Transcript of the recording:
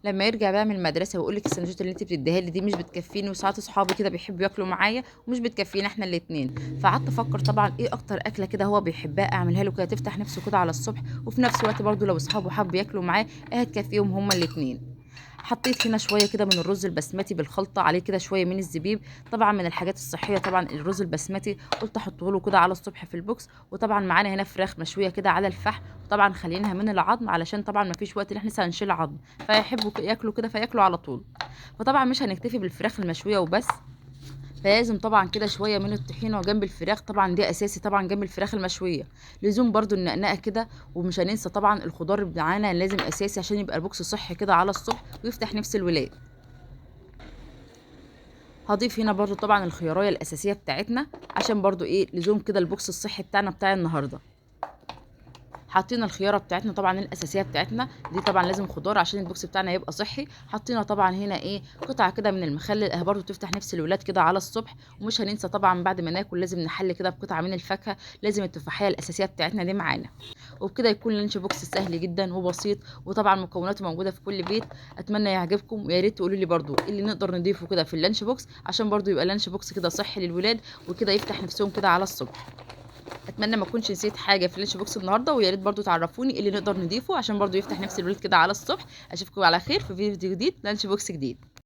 لما يرجع بقى من المدرسه ويقول لك السندوتشات اللي انت بتديها لي دي مش بتكفيني، وساعات اصحابي كده بيحبوا ياكلوا معايا ومش بتكفينا احنا الاتنين. فقعدت افكر طبعا ايه اكتر اكله كده هو بيحبها اعملها له كده تفتح نفسه كده على الصبح، وفي نفس الوقت برضو لو اصحابه حبوا ياكلوا معاه هتكفيهم هما الاتنين. حطيت هنا شويه كده من الرز البسمتي بالخلطه، عليه كده شويه من الزبيب، طبعا من الحاجات الصحيه طبعا الرز البسمتي، قلت احطه له كده على الصبح في البوكس. وطبعا معانا هنا فراخ مشويه كده على الفحم، وطبعا خليناها من العظم علشان طبعا ما فيش وقت ان احنا لسه هنشيل عظم، فيحبوا ياكلوا كده فياكلوا على طول. فطبعا مش هنكتفي بالفراخ المشويه وبس، فلازم طبعا كده شويه من الطحينه وجنب الفراخ، طبعا دي اساسي طبعا جنب الفراخ المشويه. لزوم برضو النقنقه كده. ومش هننسى طبعا الخضار بتاعنا لازم اساسي عشان يبقى البوكس صحي كده على الصبح ويفتح نفس الولاد. هضيف هنا برضو طبعا الخيارية الأساسية بتاعتنا عشان برضو ايه لزوم كده البوكس الصحي بتاعنا بتاع النهاردة. حطينا الخياره بتاعتنا طبعا الاساسيه بتاعتنا دي، طبعا لازم خضار عشان البوكس بتاعنا يبقى صحي. حطينا طبعا هنا ايه قطعه كده من المخلل، اه برضو تفتح نفس الولاد كده على الصبح. ومش هننسى طبعا بعد ما ناكل لازم نحل كده بقطعه من الفاكهه، لازم التفاحيه الاساسيه بتاعتنا دي معانا. وبكده يكون لانش بوكس سهل جدا وبسيط، وطبعا مكوناته موجوده في كل بيت. اتمنى يعجبكم، ويا ريت تقولوا لي برضو ايه اللي نقدر نضيفه كده في اللانش بوكس عشان برضو يبقى لانش بوكس كده صحي للولاد، وكده يفتح نفسهم كده على الصبح. اتمنى ما اكونش نسيت حاجه في اللانش بوكس النهارده، ويا ريت برضو تعرفوني ايه اللي نقدر نضيفه عشان برضو يفتح نفس الولاد كده على الصبح. اشوفكم على خير في فيديو جديد لانش بوكس جديد.